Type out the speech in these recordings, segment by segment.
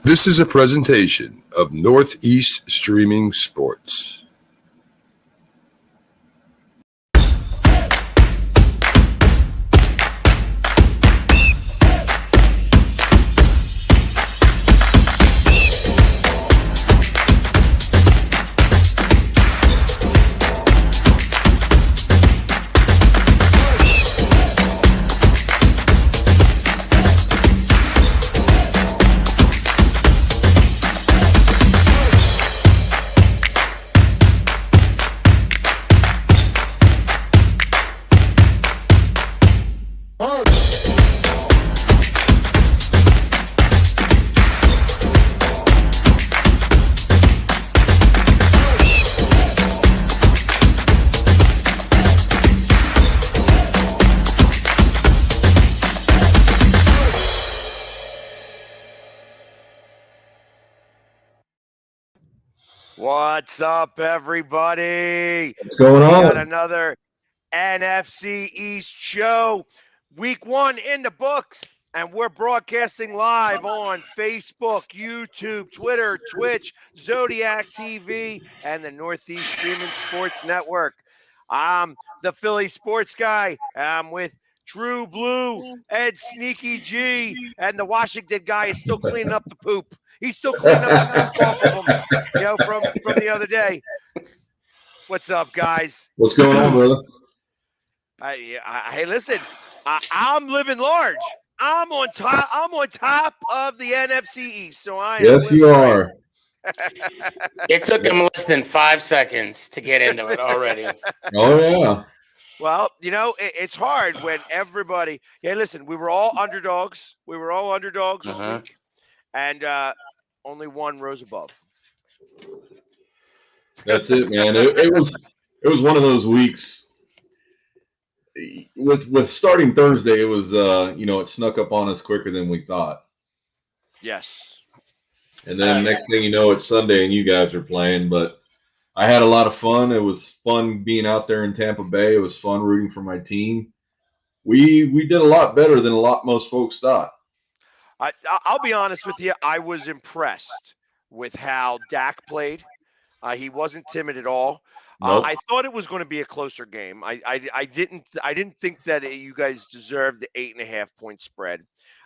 This is a presentation of Northeast Streaming Sports. What's up, everybody? What's going on? We got another NFC East show. Week 1 in the books, and we're broadcasting live on Facebook, YouTube, Twitter, Twitch, Zodiac TV, and the Northeast Streaming Sports Network. I'm the Philly sports guy. I'm with True Blue, Ed Sneaky G, and the Washington guy is still cleaning up the poop. He's still cleaning up the poop off of him, from the other day. What's up, guys? What's going on, brother? Hey, listen, I'm living large. I'm on top. I'm on top of the NFC East, so I am. Yes, you are. It took him less than 5 seconds to get into it already. Oh yeah. Well, it's hard when everybody. Yeah, listen, we were all underdogs. We were all underdogs this week, and only one rose above. That's it, man. It was one of those weeks. With starting Thursday, it was it snuck up on us quicker than we thought. Yes. And then next thing you know, it's Sunday and you guys are playing. But I had a lot of fun. It was fun being out there in Tampa Bay. It was fun rooting for my team. We did a lot better than most folks thought. I'll be honest with you. I was impressed with how Dak played. He wasn't timid at all. Nope. I thought it was going to be a closer game. I didn't think that you guys deserved the 8.5 point spread,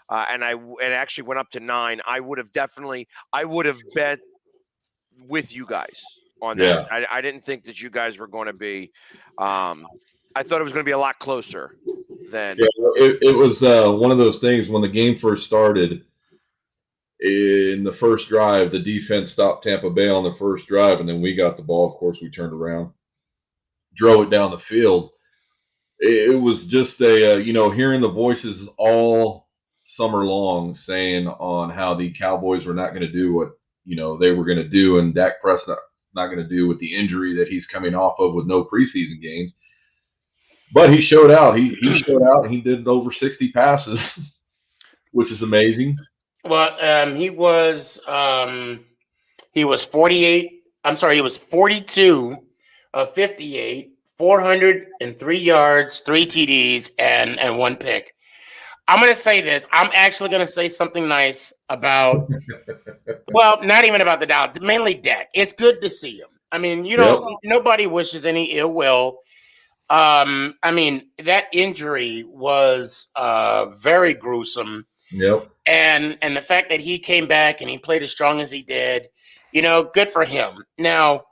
and actually went up to 9. I would have bet with you guys on that. Yeah. I didn't think that you guys were going to be. I thought it was going to be a lot closer than. Yeah, it was one of those things when the game first started. In the first drive, the defense stopped Tampa Bay on the first drive, and then we got the ball. Of course, we turned around, drove it down the field. It was just hearing the voices all summer long saying on how the Cowboys were not going to do what, they were going to do, and Dak Prescott not going to do with the injury that he's coming off of with no preseason games. But he showed out. He showed out, and he did over 60 passes, which is amazing. Well, he was 48. I'm sorry, he was 42 of 58, 403 yards, 3 TDs, and 1 pick. I'm going to say this. I'm actually going to say something nice about, well, not even about the Dallas, mainly Dak. It's good to see him. I mean, nobody wishes any ill will. That injury was very gruesome. Yep. And the fact that he came back and he played as strong as he did, good for him. Now,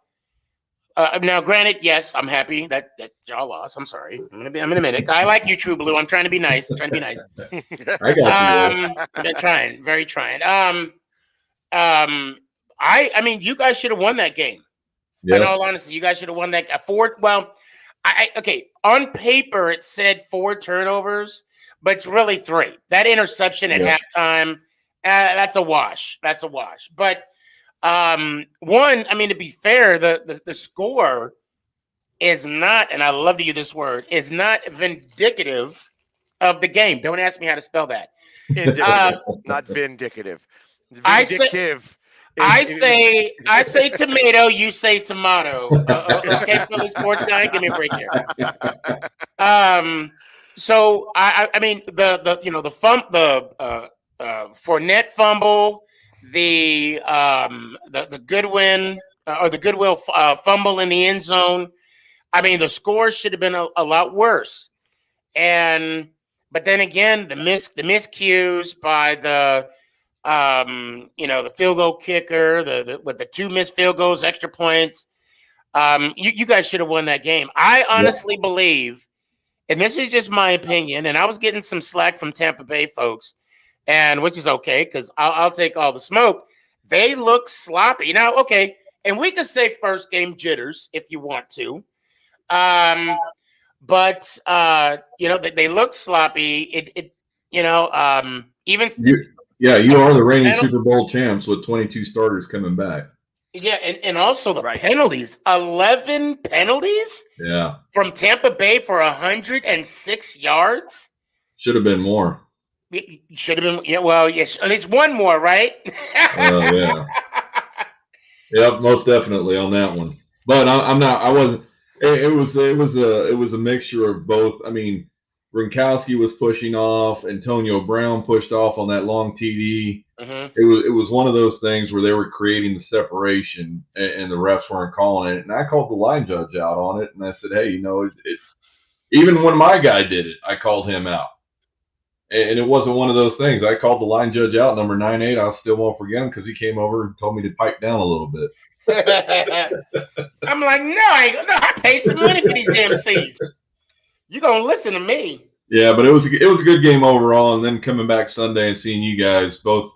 granted, yes, I'm happy that y'all lost. I'm sorry. I'm in a minute. I like you, True Blue. I'm trying to be nice. I got you. I'm trying, very trying. You guys should have won that game. Yep. In all honesty, you guys should have won that. On paper it said 4 turnovers. But it's really 3. That interception at halftime, that's a wash. That's a wash. But to be fair, the score is not, and I love to use this word, is not vindicative of the game. Don't ask me how to spell that. Not vindicative. Vindictive. I say tomato, you say tomato. Okay, Philly sports guy, give me a break here. So the Fournette fumble, the Goodwin or the Goodwill fumble in the end zone. I mean, the score should have been a lot worse. But then again, the miscues by the the field goal kicker, with the 2 missed field goals, extra points. You guys should have won that game. I honestly believe, and this is just my opinion, and I was getting some slack from Tampa Bay folks, and which is okay because I'll take all the smoke. They look sloppy now. Okay, and we can say first game jitters if you want to, but they look sloppy. Even you are the reigning Super Bowl champs with 22 starters coming back. Yeah, and also the penalties. 11 penalties? Yeah. From Tampa Bay for 106 yards? Should have been more. Should have been, yeah, well, yes, at least one more, right? Yeah. Yep, most definitely on that one. But I wasn't. It was a mixture of both. I mean, Gronkowski was pushing off. Antonio Brown pushed off on that long TD. Mm-hmm. It was one of those things where they were creating the separation, and the refs weren't calling it. And I called the line judge out on it, and I said, hey, even when my guy did it, I called him out. And it wasn't one of those things. I called the line judge out, number 98. I still won't forget him because he came over and told me to pipe down a little bit. I'm like, no, I paid some money for these damn seats. You gonna listen to me? Yeah, but it was a good game overall. And then coming back Sunday and seeing you guys, both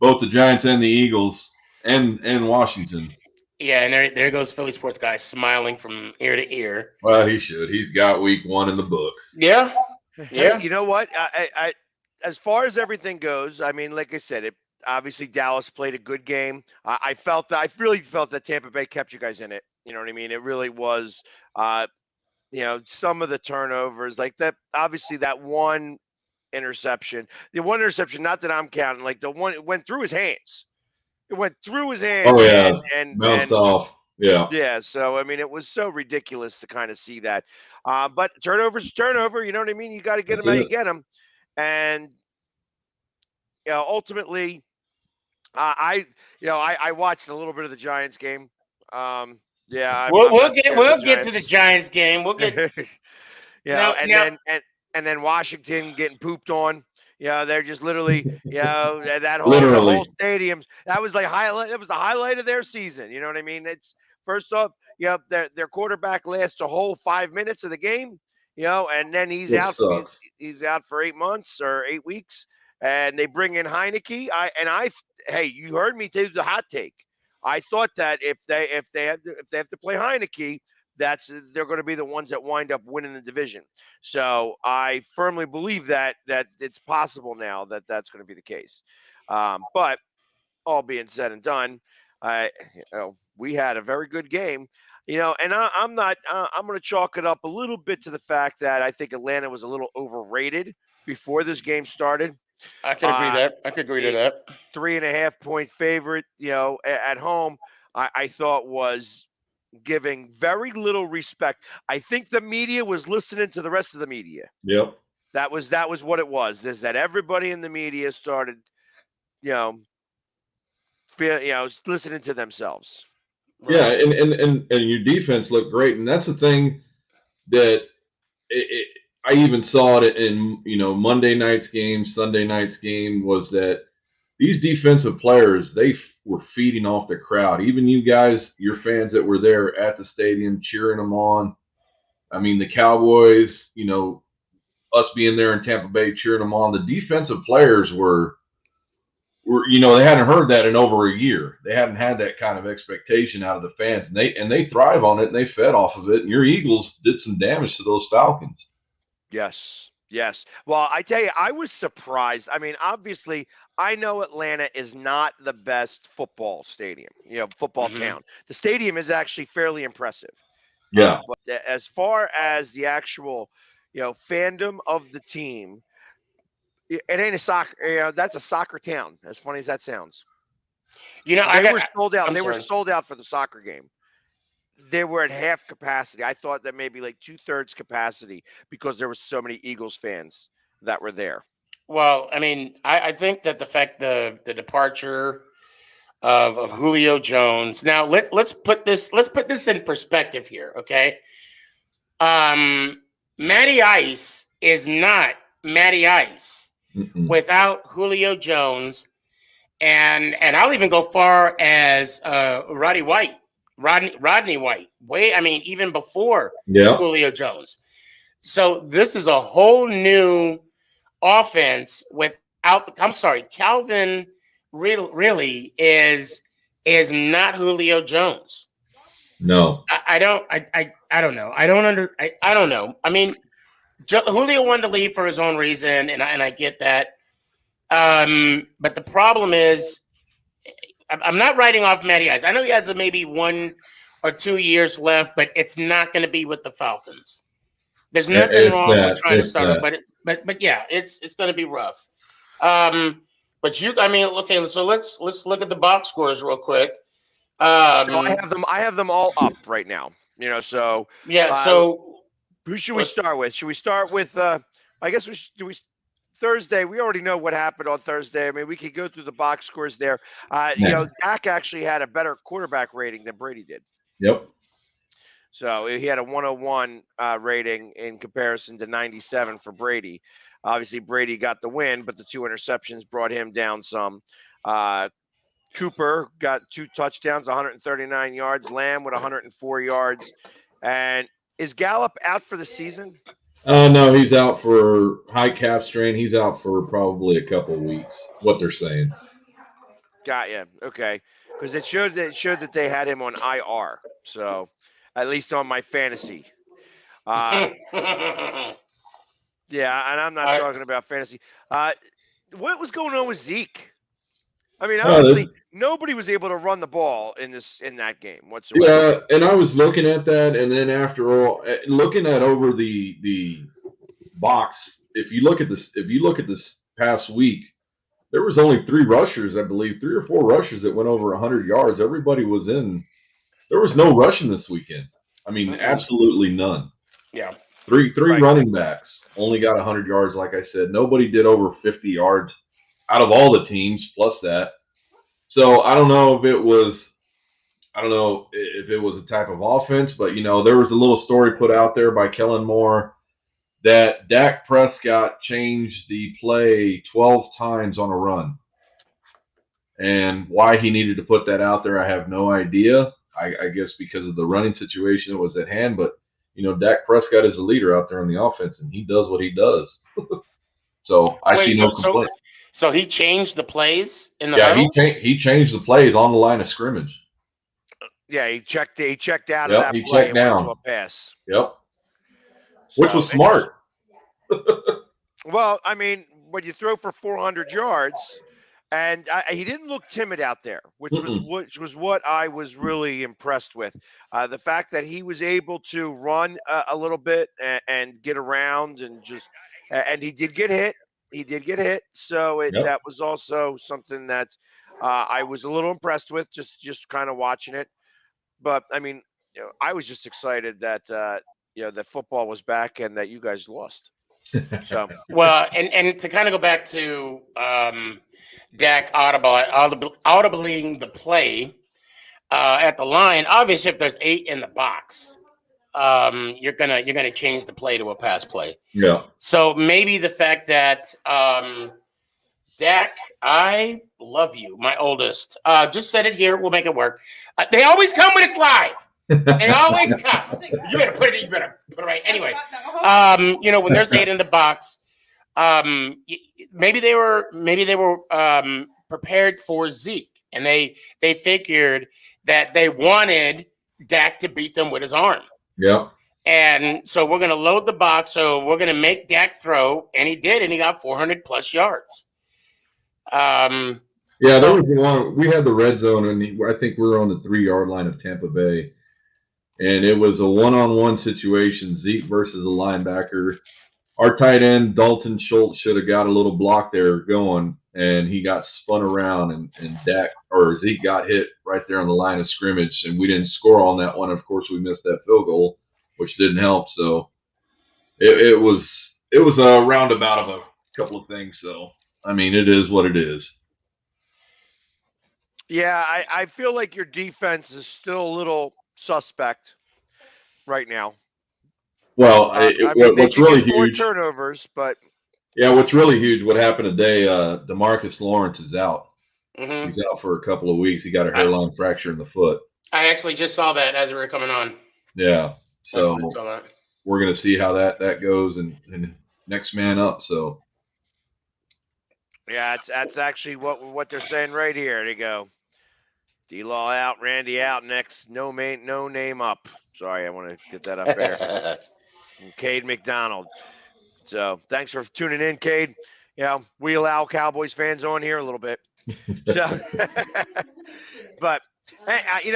the Giants and the Eagles and Washington. Yeah, and there goes Philly sports guy smiling from ear to ear. Well, he should. He's got week 1 in the book. Yeah. Yeah. Hey, you know what? I as far as everything goes, I mean, like I said, obviously Dallas played a good game. I really felt that Tampa Bay kept you guys in it. You know what I mean? It really was. Some of the turnovers, like that. Obviously, that one interception, not that I'm counting, like the one it went through his hands. It went through his hands. Oh yeah, and bounced off. Yeah. Yeah. So I mean, it was so ridiculous to kind of see that. But turnover's turnover. You know what I mean? You got to get them how you get them. And ultimately, I watched a little bit of the Giants game. Yeah, we'll get to the Giants game. We'll get. And then Washington getting pooped on. They're just literally, that whole stadium. That was like highlight. That was the highlight of their season. You know what I mean? It's first off, their quarterback lasts a whole 5 minutes of the game. And then he's out. He's out for 8 months or 8 weeks, and they bring in Heineke. Hey, you heard me do the hot take. I thought that if they have to play Heineke, they're going to be the ones that wind up winning the division. So I firmly believe that it's possible now that that's going to be the case. But all being said and done, we had a very good game. And I'm not. I'm going to chalk it up a little bit to the fact that I think Atlanta was a little overrated before this game started. I can agree to that. 3.5 point favorite, at home, I thought was giving very little respect. I think the media was listening to the rest of the media. Yep. That was what it was. Is that everybody in the media started, listening to themselves. Right? Yeah, and your defense looked great, and that's the thing that I even saw it in Monday night's game, Sunday night's game, was that these defensive players, they were feeding off the crowd. Even you guys, your fans that were there at the stadium cheering them on. I mean, the Cowboys, us being there in Tampa Bay cheering them on. The defensive players were they hadn't heard that in over a year. They hadn't had that kind of expectation out of the fans, and they thrive on it, and they fed off of it. And your Eagles did some damage to those Falcons. Yes. Well, I tell you, I was surprised. I mean, obviously, I know Atlanta is not the best football stadium, football town. The stadium is actually fairly impressive. Yeah. But as far as the actual, fandom of the team, it ain't a soccer. That's a soccer town. As funny as that sounds. They were sold out. They were sold out for the soccer game. They were at half capacity. I thought that maybe like 2/3 capacity because there were so many Eagles fans that were there. Well, I mean, I think that the fact the departure of Julio Jones. Now let's put this in perspective here, okay? Matty Ice is not Matty Ice without Julio Jones, and I'll even go far as Rodney White. Even before Julio Jones. So this is a whole new offense without. I'm sorry, Calvin really is not Julio Jones. No, I don't know. I don't know. I mean, Julio wanted to leave for his own reason, and I get that. But the problem is, I'm not writing off Matty Ice. I know he has maybe 1 or 2 years left, but it's not going to be with the Falcons. There's nothing wrong with trying to start up, but yeah, it's going to be rough. But okay. So let's look at the box scores real quick. So I have them all up right now. So yeah. So who should we start with? Should we start with? I guess Thursday. We already know what happened on Thursday. I mean, we could go through the box scores there. Dak actually had a better quarterback rating than Brady did. Yep. So he had a 101 rating in comparison to 97 for Brady. Obviously, Brady got the win, but the 2 interceptions brought him down some. Cooper got 2 touchdowns, 139 yards. Lamb with 104 yards. And is Gallup out for the season? No, he's out for high calf strain. He's out for probably a couple weeks. What they're saying. Got you. Okay, because it showed that they had him on IR. So at least on my fantasy. Yeah, and I'm not talking about fantasy. What was going on with Zeke? I mean, honestly, nobody was able to run the ball in that game whatsoever. Yeah, and I was looking at that, and then after all, looking at over the box, if you look at this past week, there was only 3 rushers, I believe, 3 or 4 rushers that went over 100 yards. Everybody was in. There was no rushing this weekend. I mean, absolutely none. Yeah. Three running backs only got 100 yards, like I said. Nobody did over 50 yards out of all the teams, plus that. So I don't know if it was a type of offense, but, there was a little story put out there by Kellen Moore that Dak Prescott changed the play 12 times on a run. And why he needed to put that out there, I have no idea. I guess because of the running situation that was at hand. But, Dak Prescott is a leader out there on the offense, and he does what he does. So I see no complaint. So he changed the plays in the huddle? He changed the plays on the line of scrimmage. Yeah, he checked out of that play and went to a pass. Yep. Which was smart. Well, I mean, when you throw for 400 yards, and he didn't look timid out there, which was what I was really impressed with. The fact that he was able to run a little bit and get around and he did get hit. So that was also something that I was a little impressed with, just kind of watching it. But I mean, I was just excited that that football was back and that you guys lost. So well, and to kind of go back to Dak audibling the play at the line. Obviously, if there's 8 in the box, you're gonna change the play to a pass play. Yeah. So maybe the fact that Dak, I love you, my oldest. Just said it here. We'll make it work. They always come when it's live. They always come. You better put it right. Anyway, when there's 8 in the box, maybe they were prepared for Zeke, and they figured that they wanted Dak to beat them with his arm. Yeah. And so we're going to load the box. So we're going to make Dak throw, and he did, and he got 400 plus yards. There was one. We had the red zone, and I think we were on the 3-yard line of Tampa Bay. And it was a one-on-one situation, Zeke versus a linebacker. Our tight end, Dalton Schultz, should have got a little block there going, and he got spun around, and Zeke got hit right there on the line of scrimmage, and we didn't score on that one. Of course, we missed that field goal, which didn't help. So it was a roundabout couple of things. So, I mean, it is what it is. Yeah, I feel like your defense is still a little suspect right now. Well, I mean, they what's did really get 4 huge, turnovers, but yeah, what's really huge, what happened today, DeMarcus Lawrence is out. Mm-hmm. He's out for a couple of weeks. He got a hairline fracture in the foot. I actually just saw that as we were coming on. Yeah. So I saw that. we're going to see how that goes and next man up. So, yeah, that's actually what they're saying right here. They go, D-Law out, Randy out, next no name up. Sorry, I want to get that up there. And Cade McDonald. So thanks for tuning in, Cade. We allow Cowboys fans on here a little bit. So, but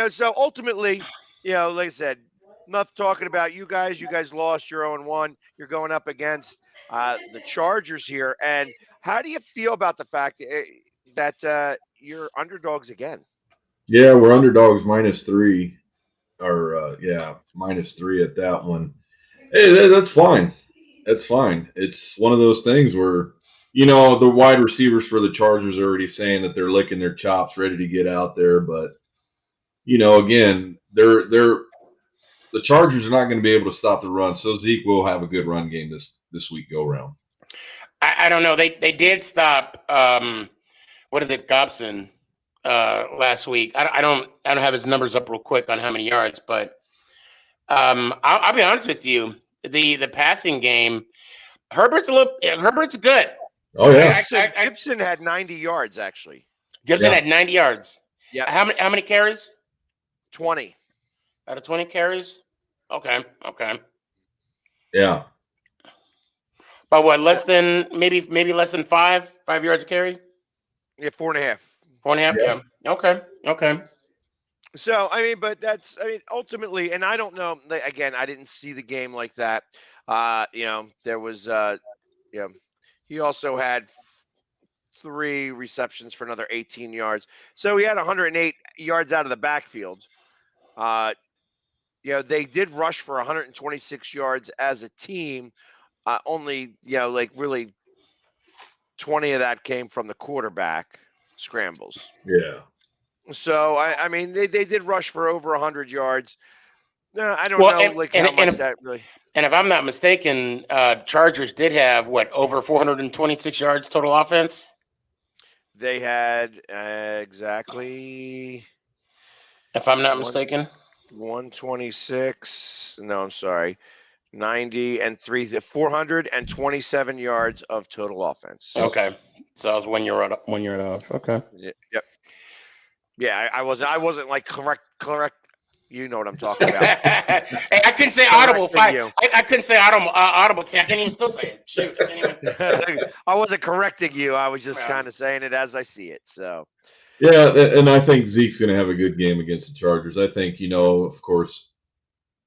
so ultimately, like I said, enough talking about you guys. You guys lost your 0-1. You're going up against the Chargers here. And how do you feel about the fact that you're underdogs again? yeah, we're underdogs -3 or -3 at that one. Hey, that's fine. That's fine. It's one of those things where, the wide receivers for the Chargers are already saying that they're licking their chops, ready to get out there. But, again, the Chargers are not going to be able to stop the run. So Zeke will have a good run game this week go round. I don't know. They did stop. What is it, Gobson? Last week. I don't have his numbers up real quick on how many yards, but I'll be honest with you. The passing game, Herbert's good. Oh yeah, Gibson had 90 yards actually. Gibson had 90 yards. Yeah. How many carries? 20 out of 20 carries. Okay. yeah. But what? Less than maybe less than five yards a carry. Yeah, 4.5. 4.5. Yeah. Okay. So, but ultimately, and I don't know, again, I didn't see the game like that. There was, he also had 3 receptions for another 18 yards. So he had 108 yards out of the backfield. They did rush for 126 yards as a team. Only, really 20 of that came from the quarterback scrambles. Yeah. So they did rush for over 100 yards. I don't know how much that really. And if I'm not mistaken, Chargers did have over 426 yards total offense. They had exactly. If I'm not mistaken, 126. No, I'm sorry. 90 and 427 yards of total offense. Okay, so I was 1 year off. Okay. Yep. Yeah, I wasn't like correct. You know what I'm talking about. Hey, I couldn't say audible. I couldn't say audible. See, I can't even still say it. Shoot. I wasn't correcting you. I was just kind of saying it as I see it. So. Yeah, and I think Zeke's going to have a good game against the Chargers. I think, of course,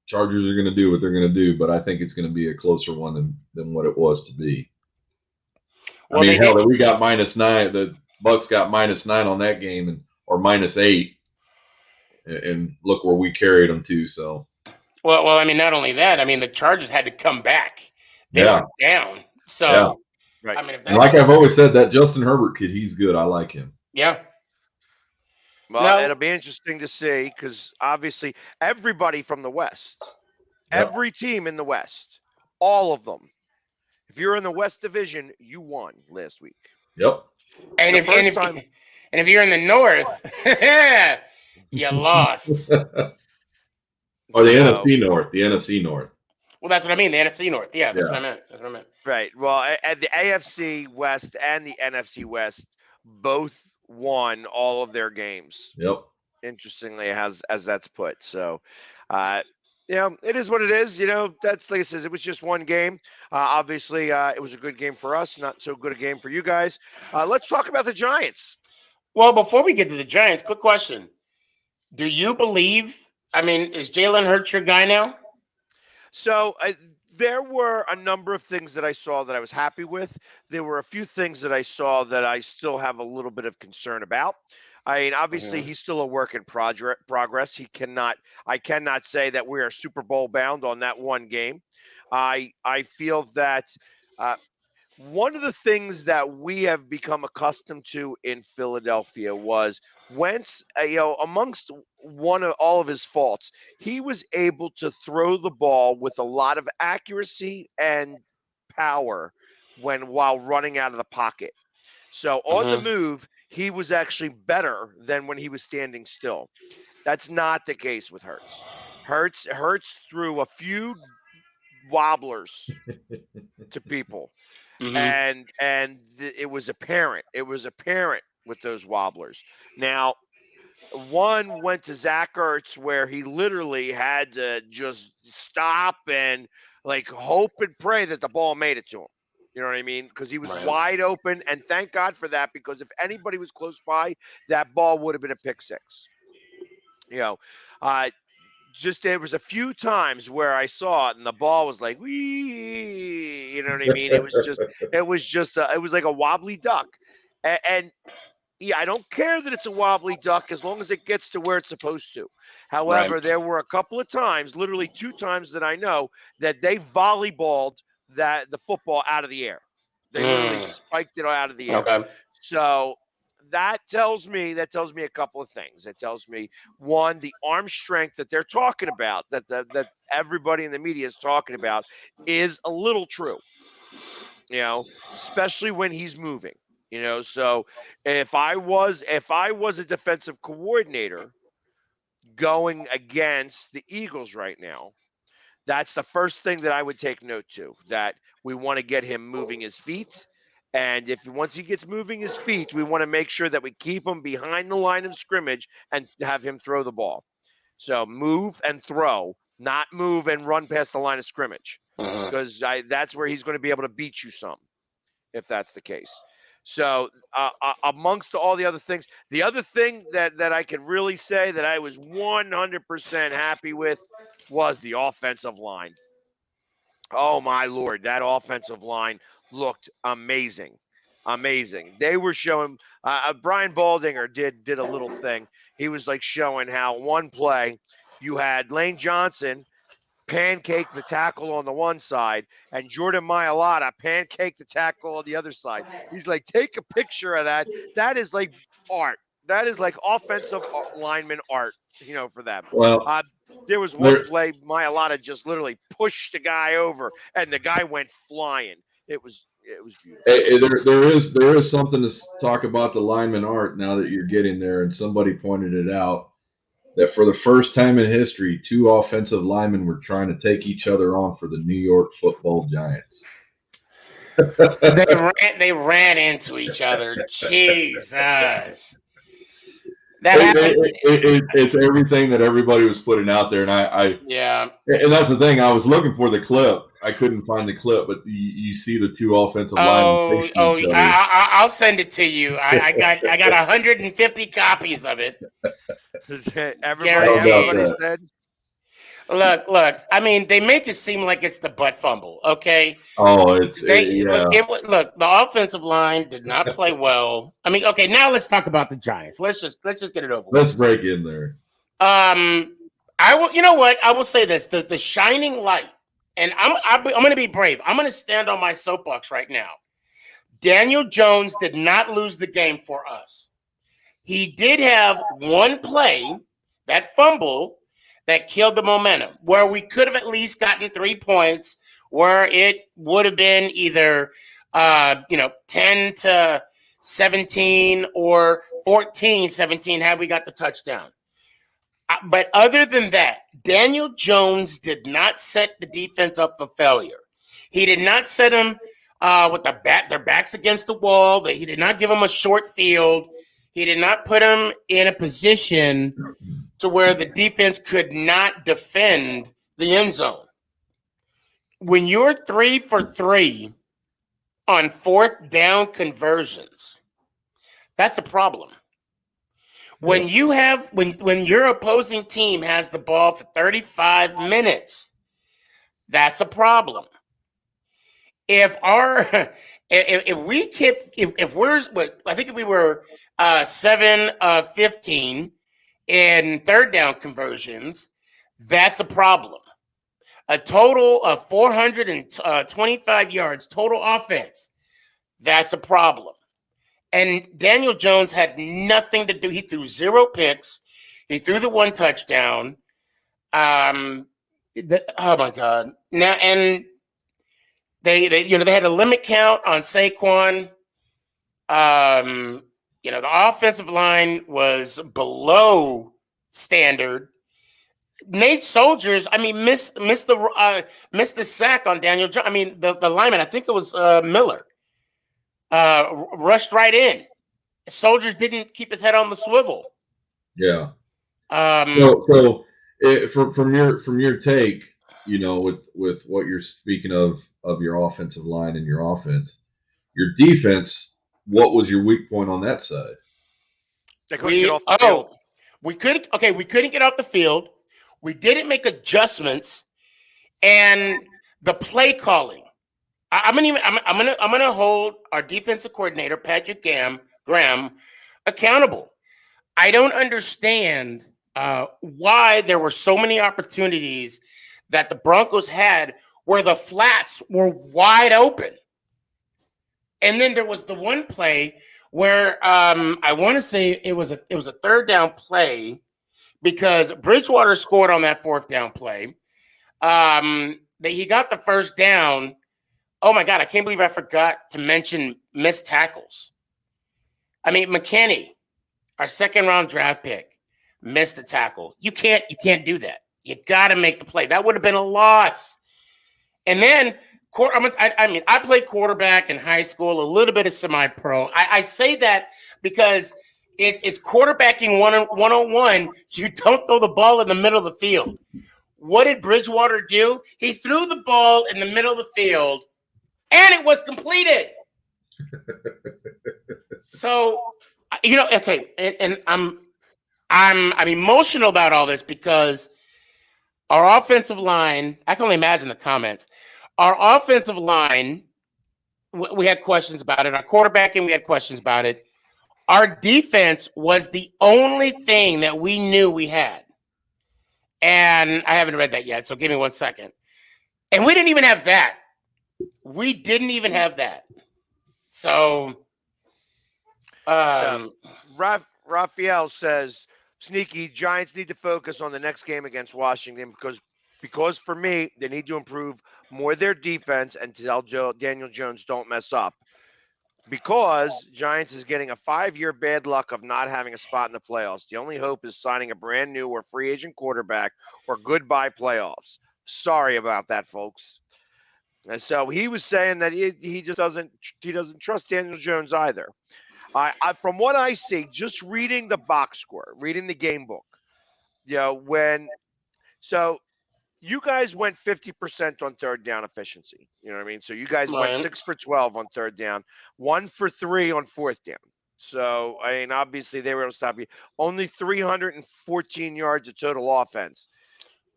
Chargers are going to do what they're going to do, but I think it's going to be a closer one than what it was to be. Well, we got -9. The Bucks got -9 on that game, or -8, and look where we carried them to. So. Well, not only that. The Chargers had to come back. They were down. So, right. And like I've always said, that Justin Herbert kid, he's good. I like him. Yeah. Well, it'll be interesting to see because obviously everybody from the West, every team in the West, all of them. If you're in the West Division, you won last week. Yep. And if you're in the North, you lost. Or the NFC North. The NFC North. Well, that's what I mean. The NFC North. Yeah, that's what I meant. Right. Well, at the AFC West and the NFC West both won all of their games. Yep. Interestingly, as that's put. So, it is what it is. That's like I says, it was just one game. Obviously, it was a good game for us. Not so good a game for you guys. Let's talk about the Giants. Well, before we get to the Giants, quick question: do you believe? Is Jalen Hurts your guy now? So there were a number of things that I saw that I was happy with. There were a few things that I saw that I still have a little bit of concern about. Obviously, he's still a work in progress. I cannot say that we are Super Bowl bound on that one game. I feel that one of the things that we have become accustomed to in Philadelphia was Wentz, amongst one of all of his faults, he was able to throw the ball with a lot of accuracy and power while running out of the pocket. So on the move, he was actually better than when he was standing still. That's not the case with Hurts. Hurts threw a few wobblers to people, it was apparent. It was apparent with those wobblers. Now, one went to Zach Ertz where he literally had to just stop and like hope and pray that the ball made it to him. You know what I mean? Because he was wide open, and thank God for that. Because if anybody was close by, that ball would have been a pick six. You know, just there was a few times where I saw it and the ball was like, wee, you know what I mean? It was like a wobbly duck. And yeah, I don't care that it's a wobbly duck as long as it gets to where it's supposed to. However, there were a couple of times, literally 2 times that I know, that they volleyballed the football out of the air. They literally spiked it out of the air. Okay. So that tells me a couple of things. It tells me, one, the arm strength that they're talking about, that everybody in the media is talking about, is a little true. Especially when he's moving. So if I was a defensive coordinator going against the Eagles right now, that's the first thing that I would take note to, that we want to get him moving his feet. And once he gets moving his feet, we want to make sure that we keep him behind the line of scrimmage and have him throw the ball. So move and throw, not move and run past the line of scrimmage, because that's where he's going to be able to beat you some, if that's the case. So amongst all the other things, the other thing that I could really say that I was 100% happy with was the offensive line. Oh, my Lord, that offensive line looked amazing. Amazing. They were showing Brian Baldinger did a little thing. He was like showing how one play you had Lane Johnson pancake the tackle on the one side, and Jordan Mailata pancake the tackle on the other side. He's like, take a picture of that. That is like art. That is like offensive lineman art, for them. Well, there was one play, Mailata just literally pushed the guy over, and the guy went flying. It was beautiful. There is something to talk about the lineman art now that you're getting there, and somebody pointed it out, that for the first time in history, 2 offensive linemen were trying to take each other on for the New York Football Giants. They ran into each other. Jesus. It's everything that everybody was putting out there, and and that's the thing. I was looking for the clip. I couldn't find the clip, but you see the 2 offensive linemen. I'll send it to you. I got 150 copies of it. Everybody said. Look. I mean, they make it seem like it's the butt fumble. Okay. Oh, look. The offensive line did not play well. I mean, okay. Now let's talk about the Giants. Let's just get it over. Let's break in there. I will. You know what? I will say this: the shining light, and I'm going to be brave. I'm going to stand on my soapbox right now. Daniel Jones did not lose the game for us. He did have one play, that fumble, that killed the momentum, where we could have at least gotten 3 points, where it would have been either 10-17 or 14-17 had we got the touchdown. But other than that, Daniel Jones did not set the defense up for failure. He did not set them with their backs against the wall. He did not give them a short field. He did not put them in a position to where the defense could not defend the end zone. When you're 3 for 3 on 4th down conversions, that's a problem. When you have when your opposing team has the ball for 35 minutes, that's a problem. If we were 7 of 15 in 3rd down conversions, that's a problem. A total of 425 yards total offense that's a problem. And Daniel Jones had nothing to do. He threw 0 picks. He threw the 1 touchdown. Oh my God! Now and they had a limit count on Saquon. The offensive line was below standard. Nate Soldiers, missed the sack on Daniel Jones. The lineman, I think it was Miller, rushed right in. Soldiers didn't keep his head on the swivel. Yeah. Um, From your take, with what you're speaking of your offensive line and your offense, your defense, what was your weak point on that side? They couldn't get off the field. We couldn't get off the field. We didn't make adjustments, and the play calling. I'm gonna hold our defensive coordinator Patrick Graham accountable. I don't understand why there were so many opportunities that the Broncos had where the flats were wide open, and then there was the one play where I want to say it was a 3rd down play because Bridgewater scored on that 4th down play. He got the 1st down. Oh my God, I can't believe I forgot to mention missed tackles. McKinney, our 2nd round draft pick, missed the tackle. You can't do that. You got to make the play. That would have been a loss. And then I played quarterback in high school, a little bit of semi-pro. I say that because it's quarterbacking 101. You don't throw the ball in the middle of the field. What did Bridgewater do? He threw the ball in the middle of the field, and it was completed. So, okay, and I'm emotional about all this because our offensive line, I can only imagine the comments. Our offensive line, we had questions about it. Our quarterbacking, we had questions about it. Our defense was the only thing that we knew we had. And I haven't read that yet, so give me 1 second. And we didn't even have that. We didn't even have that. So, Raphael says, sneaky, Giants need to focus on the next game against Washington because for me, they need to improve more their defense and tell Daniel Jones don't mess up. Because Giants is getting a 5-year bad luck of not having a spot in the playoffs. The only hope is signing a brand new or free agent quarterback or goodbye playoffs. Sorry about that, folks. And so he was saying that he just doesn't trust Daniel Jones either. From what I see, just reading the box score, reading the game book, you guys went 50% on 3rd down efficiency. You know what I mean? So you guys went 6 for 12 on 3rd down, 1 for 3 on 4th down. So, obviously they were able to stop you. Only 314 yards of total offense.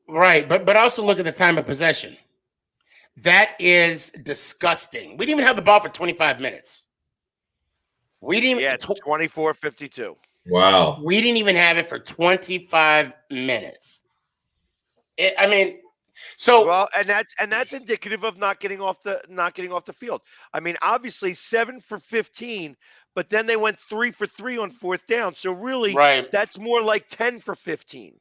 Right, but also look at the time of possession. That is disgusting. We didn't even have the ball for 25 minutes. We didn't. Yeah, 24-52. Wow. We didn't even have it for 25 minutes. And that's indicative of not getting off the field. Obviously 7 for 15, but then they went 3 for 3 on 4th down. So really, That's more like 10 for 15.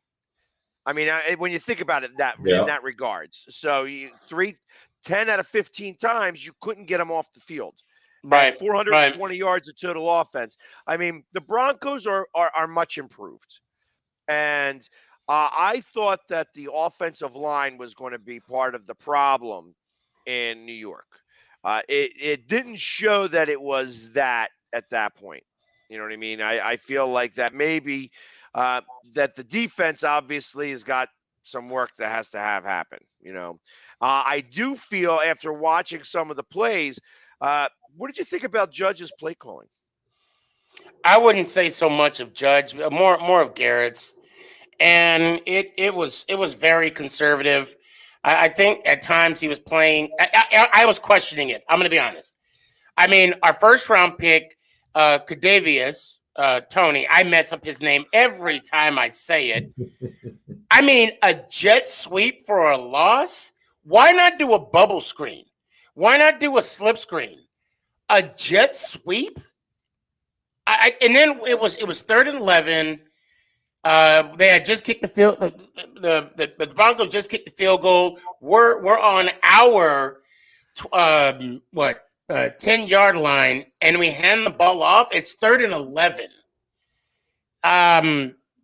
When you think about it in that regards. So 10 out of 15 times you couldn't get them off the field. Right. 420 yards of total offense. The Broncos are much improved, and I thought that the offensive line was going to be part of the problem in New York. It didn't show that it was that at that point. You know what I mean? I feel like that maybe that the defense obviously has got some work that has to have happen. I do feel after watching some of the plays, what did you think about Judge's play calling? I wouldn't say so much of Judge, more of Garrett's. And it was very conservative. I think at times he was playing. I was questioning it. I'm going to be honest. Our 1st round pick, Kadavius Tony. I mess up his name every time I say it. A jet sweep for a loss. Why not do a bubble screen? Why not do a slip screen? A jet sweep. And then it was 3rd and 11. They had just kicked the field. The Broncos just kicked the field goal. We're on our 10-yard line, and we hand the ball off. It's 3rd and 11.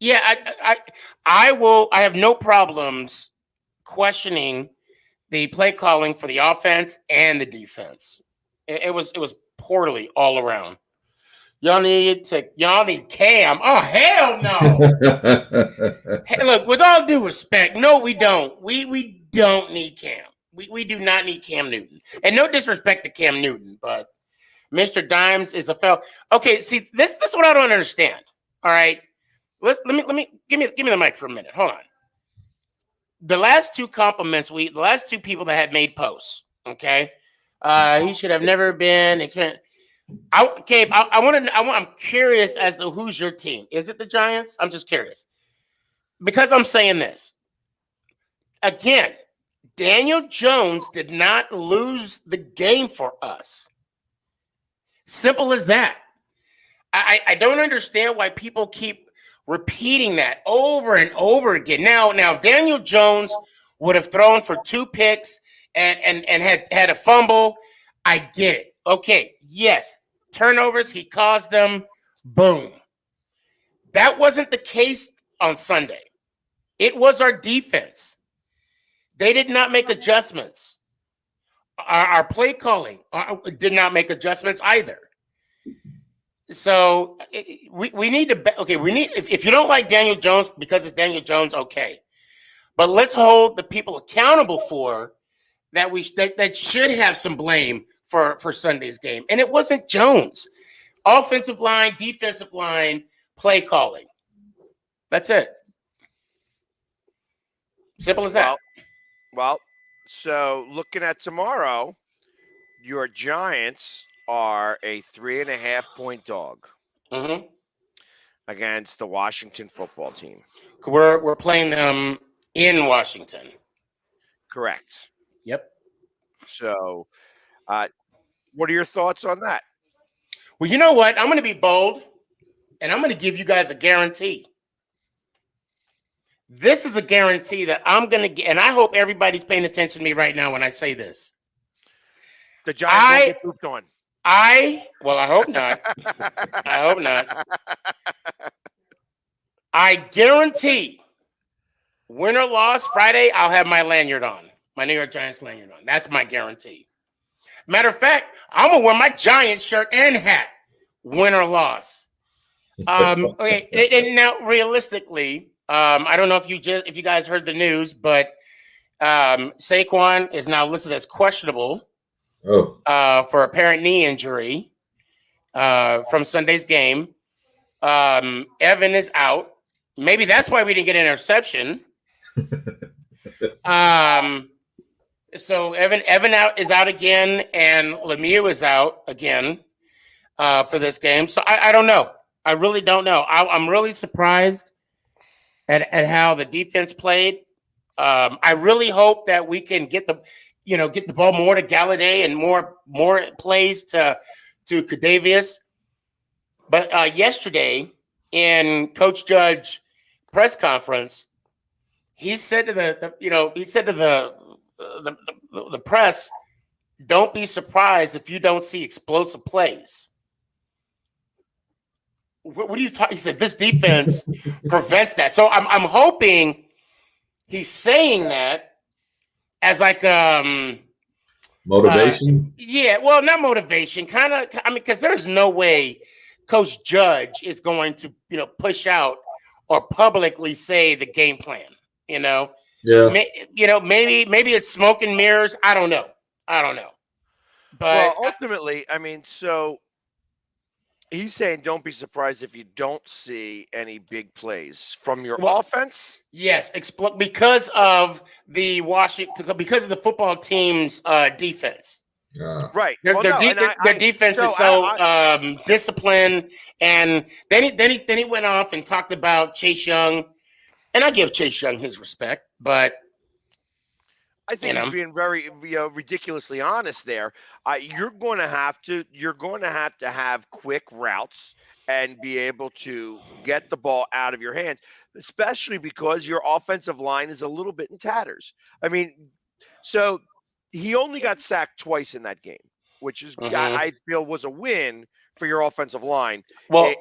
Yeah, I will. I have no problems questioning the play calling for the offense and the defense. It was poorly all around. Y'all need Cam. Oh, hell no. Hey, look, with all due respect, no, we don't. We don't need Cam. We do not need Cam Newton. And no disrespect to Cam Newton, but Mr. Dimes is a fellow. Okay, see, this is what I don't understand. All right. Let me give me the mic for a minute. Hold on. The last two people that had made posts, okay? He should have never been I'm curious as to who's your team. Is it the Giants? I'm just curious. Because I'm saying this. Again, Daniel Jones did not lose the game for us. Simple as that. I don't understand why people keep repeating that over and over again. Now, if Daniel Jones would have thrown for 2 picks and had a fumble, I get it. Okay, yes, turnovers, he caused them. Boom. That wasn't the case on Sunday. It was our defense. They did not make adjustments. Our play calling did not make adjustments either. So we need to if you don't like Daniel Jones because it's Daniel Jones, okay, but let's hold the people accountable for that. That should have some blame for Sunday's game, and it wasn't Jones. Offensive line, defensive line, play calling. That's it. Simple as that. Well, so looking at tomorrow, your Giants are a 3.5-point dog against the Washington football team. We're playing them in Washington. Correct. Yep. So, what are your thoughts on that? Well, you know what? I'm going to be bold, and I'm going to give you guys a guarantee. This is a guarantee that I'm going to get, and I hope everybody's paying attention to me right now when I say this. The Giants won't get pooped on. I hope not. I hope not. I guarantee, win or loss, Friday, I'll have my lanyard on, my New York Giants lanyard on. That's my guarantee. Matter of fact, I'm going to wear my Giants shirt and hat, win or loss. Okay, and now, realistically, I don't know if you guys heard the news, but Saquon is now listed as questionable for apparent knee injury from Sunday's game. Evan is out. Maybe that's why we didn't get an interception. So Evan is out again, and Lemieux is out again for this game. So I don't know. I really don't know. I'm really surprised at how the defense played. I really hope that we can get the ball more to Galladay and more plays to Kadavius. But yesterday in Coach Judge press conference, he said to the press, "Don't be surprised if you don't see explosive plays." What are you talking? He said this defense prevents that. So I'm hoping he's saying that as like motivation. Well, not motivation, kind of. I mean, because there's no way Coach Judge is going to push out or publicly say the game plan. Yeah. Maybe it's smoke and mirrors. I don't know. But ultimately, I mean, so he's saying don't be surprised if you don't see any big plays from your offense. Yes, because of the football team's defense. Yeah. Right. Their defense is so disciplined, and then he went off and talked about Chase Young, and I give Chase Young his respect, but I think he's being very, ridiculously honest there. You're going to have to have quick routes and be able to get the ball out of your hands, especially because your offensive line is a little bit in tatters. I mean, so he only got sacked twice in that game, which is I feel was a win for your offensive line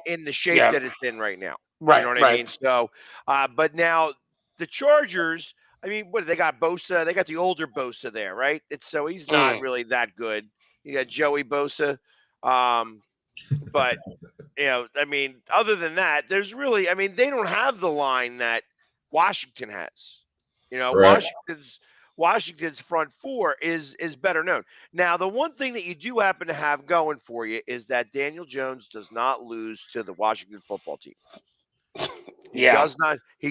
in the shape that it's in right now. Right, you know what I mean? So, but now the Chargers. I mean, what they got Bosa? They got the older Bosa there, right? So he's not really that good. You got Joey Bosa, but I mean, other than that, there's really, I mean, they don't have the line that Washington has. Right. Washington's front four is better known. Now, the one thing that you do happen to have going for you is that Daniel Jones does not lose to the Washington football team. He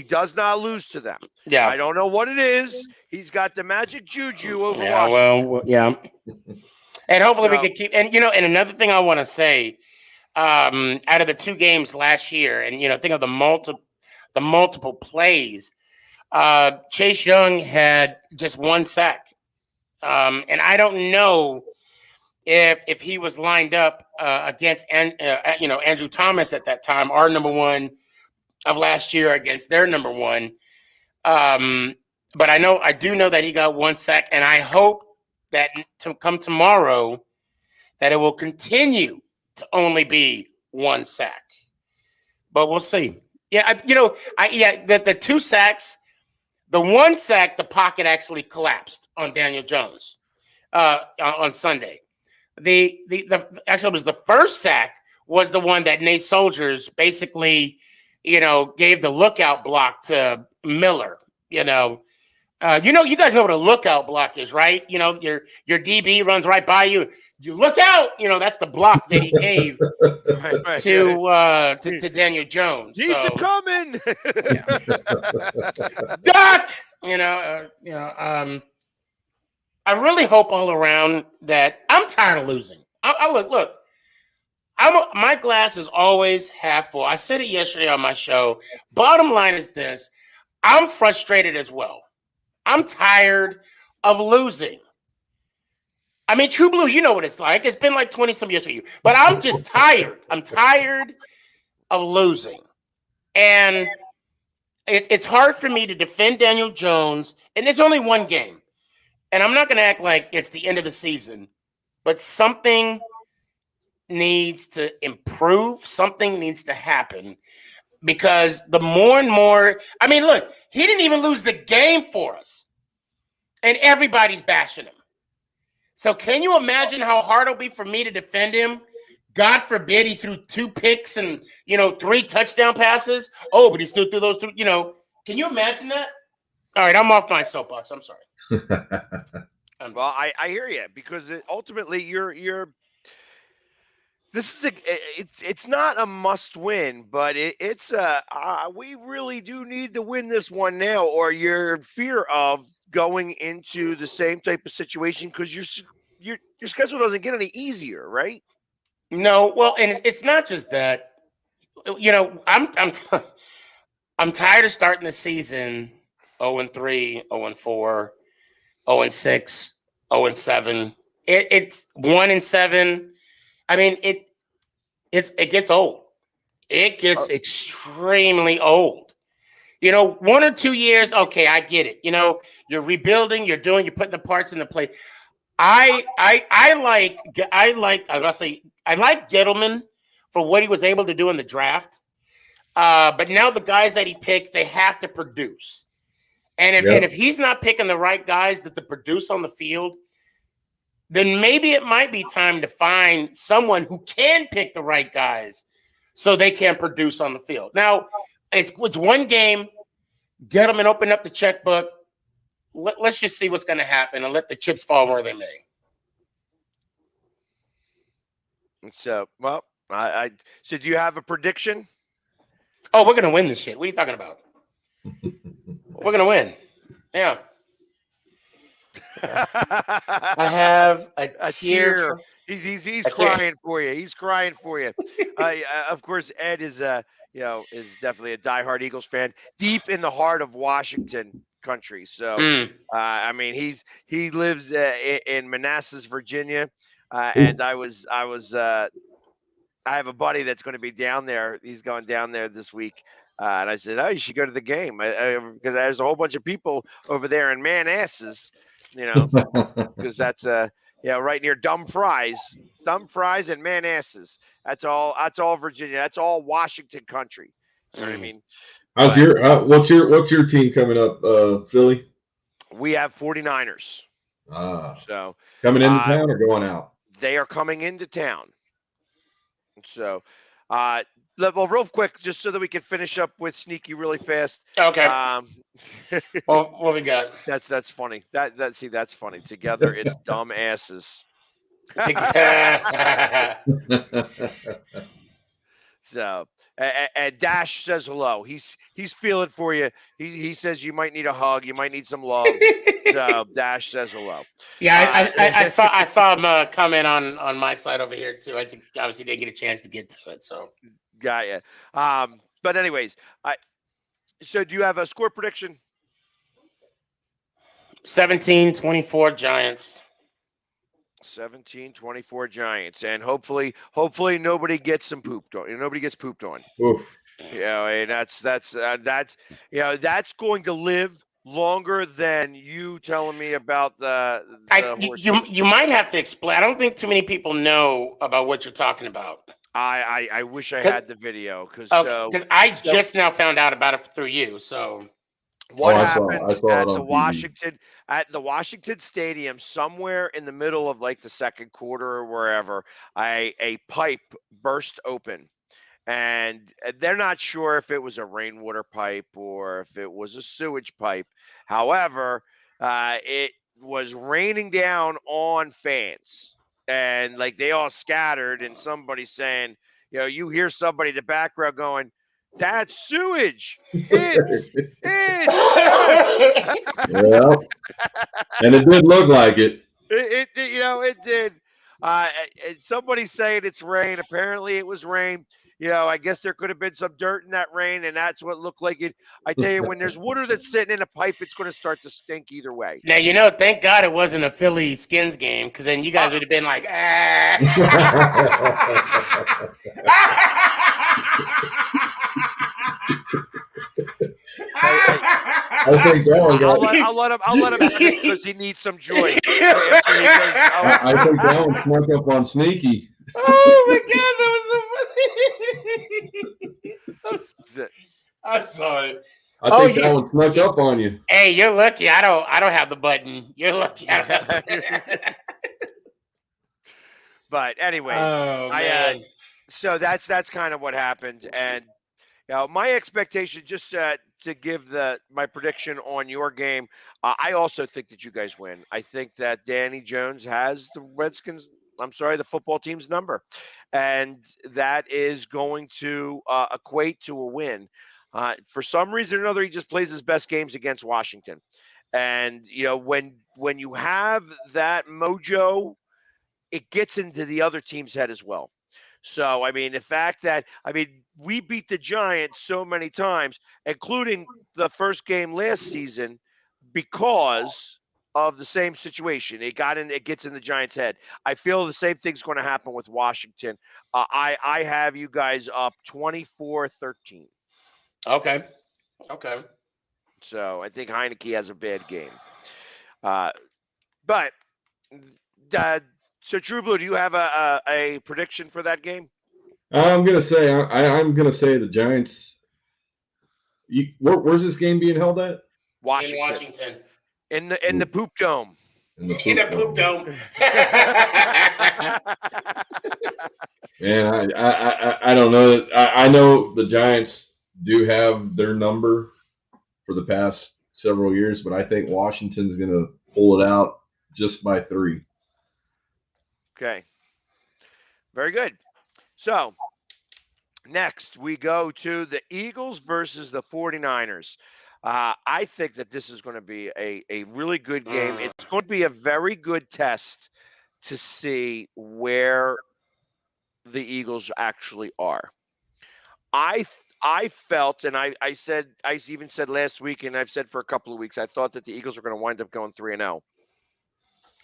does not lose to them. Yeah. I don't know what it is. He's got the magic juju over Yeah, Washington. well, yeah. And hopefully we can keep, and and another thing I want to say, out of the 2 games last year, and think of the multiple plays, Chase Young had just 1 sack. And I don't know if he was lined up against Andrew Thomas at that time, our number 1 of last year against their number 1. But I do know that he got 1 sack, and I hope that to come tomorrow that it will continue to only be 1 sack. But we'll see. Yeah, the 2 sacks, the 1 sack, the pocket actually collapsed on Daniel Jones on Sunday. The actually it was the first sack was the one that Nate Soldiers basically gave the lookout block to Miller. You guys know what a lookout block is, right? Your DB runs right by you. You look out. That's the block that he gave to Daniel Jones. He's coming. Duck. I really hope all around that I'm tired of losing. I look. My glass is always half full. I said it yesterday on my show. Bottom line is this: I'm frustrated as well. I'm tired of losing. I mean, True Blue, you know what it's like. It's been like 20-some years for you. But I'm just tired. I'm tired of losing. And it's hard for me to defend Daniel Jones. And there's only 1 game. And I'm not going to act like it's the end of the season. But something needs to improve. Something needs to happen. Because the more and more, I mean, look, he didn't even lose the game for us. And everybody's bashing him. So can you imagine how hard it'll be for me to defend him? God forbid he threw 2 picks and, 3 touchdown passes. Oh, but he still threw those 2, Can you imagine that? All right, I'm off my soapbox. I'm sorry. Well, I hear you because ultimately you're this is it's not a must win, but it's we really do need to win this one now, or you're in fear of going into the same type of situation because your schedule doesn't get any easier, right? No, well, and it's not just that. I'm tired of starting the season 0-3, 0-4, 0-6, 0-7. It's 1-7. I mean, it gets old. It gets extremely old. 1 or 2 years, okay, I get it. You're rebuilding, you're putting the parts into play. I like Gettleman for what he was able to do in the draft. But now the guys that he picked, they have to produce. And if he's not picking the right guys that to produce on the field, then maybe it might be time to find someone who can pick the right guys so they can produce on the field. Now, it's 1 game. Get them and open up the checkbook. Let's just see what's going to happen and let the chips fall where they may. So, well, so do you have a prediction? Oh, we're going to win this shit. What are you talking about? We're going to win. Yeah. I have a tear. He's crying for you. He's crying for you. Of course, Ed is is definitely a diehard Eagles fan, deep in the heart of Washington country. So, Mm. I mean, he lives in Manassas, Virginia, and I have a buddy that's going to be down there. He's going down there this week. And I said, "Oh, you should go to the game because there's a whole bunch of people over there in Manassas, because that's right near Dumfries and Manassas. That's all Virginia. That's all Washington country. You know what I mean? How's But what's your team coming up, Philly? we have 49ers. Ah, So coming into town or going out? they are coming into town. So, well, real quick, just so that we can finish up with Sneaky really fast. Okay. Well, what we got? That's funny. That's funny. Together, it's dumb asses. So, and Dash says hello. He's feeling for you. He says you might need a hug. You might need some love. So Dash says hello. Yeah, I saw him comment on my side over here too. I think obviously didn't get a chance to get to it. So got you. But anyways, so do you have a score prediction? 17-24 Giants. 17-24 Giants, and hopefully nobody gets some pooped on. Nobody gets pooped on. Oof. And that's going to live longer than you telling me about the horse. You might have to explain. I don't think too many people know about what you're talking about. I wish I had the video because just now found out about it through you. So what happened I saw at it on the Washington Stadium, somewhere in the middle of like the second quarter or wherever, a pipe burst open. And they're not sure if it was a rainwater pipe or if it was a sewage pipe. However, it was raining down on fans, and like they all scattered. And somebody saying, you hear somebody in the background going, "That's sewage! It's Yeah, and it did look like it. It did. And somebody's saying it's rain. Apparently, it was rain. I guess there could have been some dirt in that rain, and that's what looked like it. I tell you, when there's water that's sitting in a pipe, it's going to start to stink either way. Now, thank God it wasn't a Philly Skins game, because then you guys would have been like, I think that one got. I'll let him because he needs some joy. I think that one snuck up on Sneaky. Oh my God, that was so funny. I'm sorry. I think that one snuck up on you. Hey, you're lucky. I don't have the button. You're lucky. I don't have the button. But anyways, man. So that's kind of what happened, and my expectation, just to give my prediction on your game, I also think that you guys win. I think that Danny Jones has the football team's number, and that is going to equate to a win. For some reason or another, he just plays his best games against Washington, and when you have that mojo, it gets into the other team's head as well. So, I mean, the fact that, we beat the Giants so many times, including the first game last season, because of the same situation. It gets in the Giants' head. I feel the same thing's going to happen with Washington. I have you guys up 24-13. Okay. So, I think Heineke has a bad game. But so, True Blue, do you have a prediction for that game? I'm gonna say the Giants. Where's this game being held at? Washington. In the Poop Dome. In the Poop Dome. Man, I don't know. I know the Giants do have their number for the past several years, but I think Washington's gonna pull it out just by 3. Okay. Very good. So, next we go to the Eagles versus the 49ers. I think that this is going to be a really good game. It's going to be a very good test to see where the Eagles actually are. I I felt, and I even said last week, and I've said for a couple of weeks, I thought that the Eagles are going to wind up going 3-0,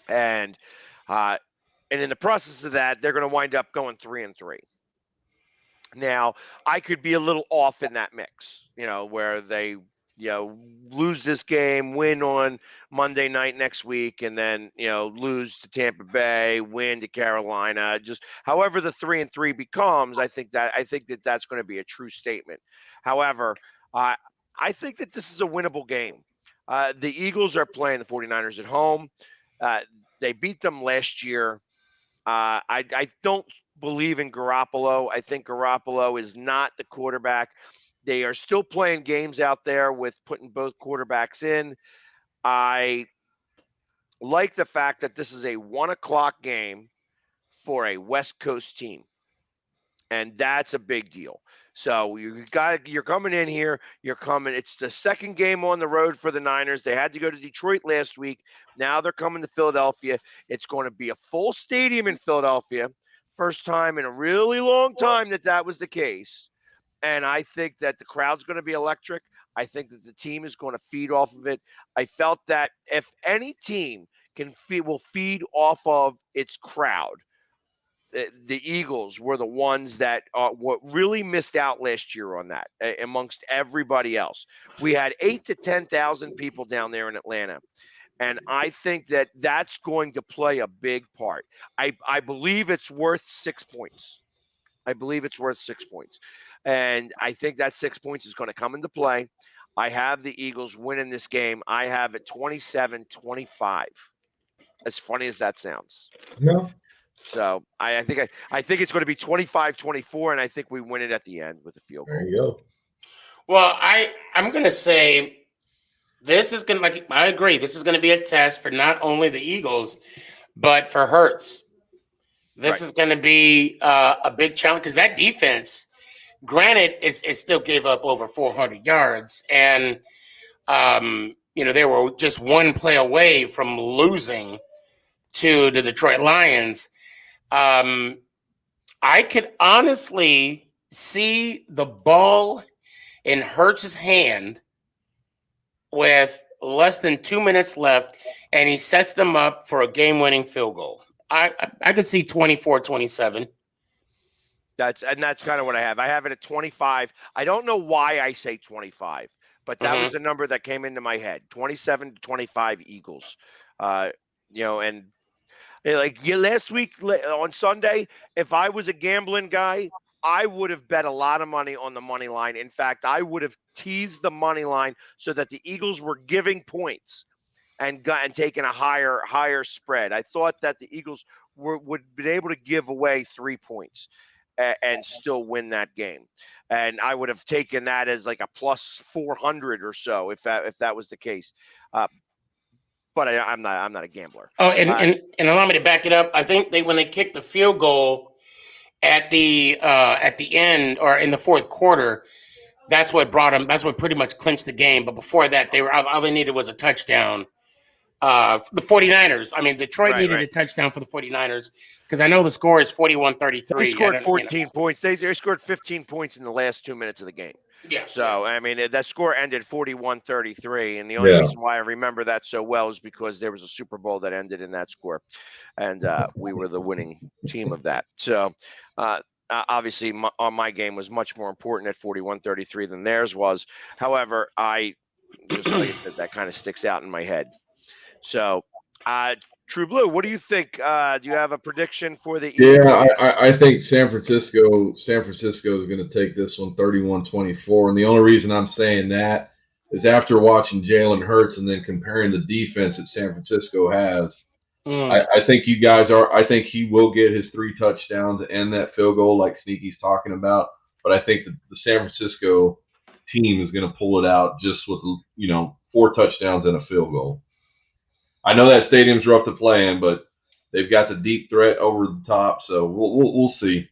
and in the process of that, they're going to wind up going 3-3. Now, I could be a little off in that mix, where they, lose this game, win on Monday night next week, and then, lose to Tampa Bay, win to Carolina. Just however the 3-3 becomes, I think that that's going to be a true statement. However, I think that this is a winnable game. The Eagles are playing the 49ers at home. They beat them last year. I don't believe in Garoppolo. I think Garoppolo is not the quarterback. They are still playing games out there with putting both quarterbacks in. I like the fact that this is a 1:00 game for a West Coast team, and that's a big deal. So you're coming in here. It's the second game on the road for the Niners. They had to go to Detroit last week. Now they're coming to Philadelphia. It's going to be a full stadium in Philadelphia. First time in a really long time that was the case. And I think that the crowd's going to be electric. I think that the team is going to feed off of it. I felt that if any team will feed off of its crowd, the Eagles were the ones that what really missed out last year on that amongst everybody else. We had 8,000 to 10,000 people down there in Atlanta. And I think that that's going to play a big part. I believe it's worth 6 points. I believe it's worth 6 points. And I think that 6 points is going to come into play. I have the Eagles winning this game. I have it 27-25. As funny as that sounds. Yeah. So I think it's going to be 25-24, and I think we win it at the end with a field goal. There you go. Well, I'm going to say this is going to, I agree, this is going to be a test for not only the Eagles, but for Hurts. This is going to be a big challenge because that defense, granted, it still gave up over 400 yards. And, they were just one play away from losing to the Detroit Lions. I could honestly see the ball in Hurts' hand with less than 2 minutes left, and he sets them up for a game-winning field goal. I could see 24-27. That's kind of what I have. I have it at 25. I don't know why I say 25, but that was the number that came into my head. 27-25 Eagles. And last week on Sunday, if I was a gambling guy, I would have bet a lot of money on the money line. In fact, I would have teased the money line so that the Eagles were giving points and taking a higher spread. I thought that the Eagles would be able to give away 3 points and still win that game. And I would have taken that as like a plus 400 or so if that was the case. But I'm not a gambler. Oh, and allow me to back it up. I think when they kicked the field goal at the end or in the fourth quarter, that's what brought them. That's what pretty much clinched the game. But before that, all they needed was a touchdown. The 49ers. I mean, Detroit needed a touchdown for the 49ers because I know the score is 41-33. They scored 14 points. They scored 15 points in the last 2 minutes of the game. Yeah. So, I mean, that score ended 41-33. And the only reason why I remember that so well is because there was a Super Bowl that ended in that score. And we were the winning team of that. So, obviously, my game was much more important at 41-33 than theirs was. However, just like I said, that kind of sticks out in my head. So, True Blue, what do you think? Do you have a prediction for the Eagles? Yeah, I think San Francisco is going to take this one 31-24. And the only reason I'm saying that is after watching Jalen Hurts and then comparing the defense that San Francisco has, I think you guys are – I think he will get his 3 touchdowns and that field goal like Sneaky's talking about. But I think the San Francisco team is going to pull it out just with, 4 touchdowns and a field goal. I know that stadium's rough to play in, but they've got the deep threat over the top, so we'll see.